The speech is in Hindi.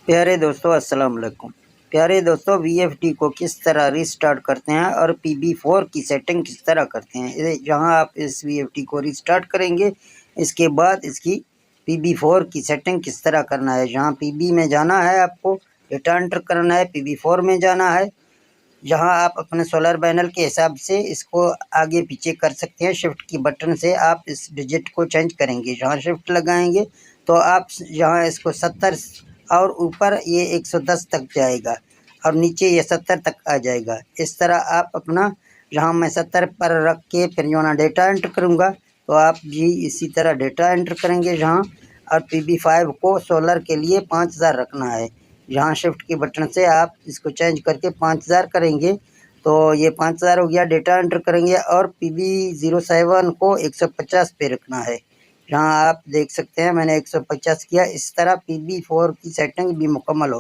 प्यारे दोस्तों अस्सलाम वालेकुम। प्यारे दोस्तों वीएफडी को किस तरह रीस्टार्ट करते हैं और पीबी4 की सेटिंग किस तरह करते हैं। जहां आप इस वीएफडी को रीस्टार्ट करेंगे इसके बाद इसकी पीबी4 की सेटिंग किस तरह करना है। जहां पीबी में जाना है आपको डेटा एंटर करना है, पीबी4 में जाना है। जहां आप अपने सोलर पैनल के हिसाब से इसको आगे पीछे कर सकते हैं। शिफ्ट की बटन से आप इस डिजिट को चेंज करेंगे। जहां शिफ्ट लगाएंगे तो आप जहां इसको 70 और ऊपर ये 110 तक जाएगा और नीचे ये 70 तक आ जाएगा। इस तरह आप अपना जहां मैं 70 पर रख के फिर जो ना डेटा एंटर करूंगा तो आप भी इसी तरह डेटा एंटर करेंगे जहां। और पीबी5 को सोलर के लिए 5000 रखना है। यहाँ शिफ्ट के बटन से आप इसको चेंज करके 5000 करेंगे तो ये 5000 हो गया। डेटा एंटर करेंगे और PB07 को 150 पे रखना है। यहाँ आप देख सकते हैं मैंने 150 किया। इस तरह PB4 की सेटिंग भी मुकम्मल हो।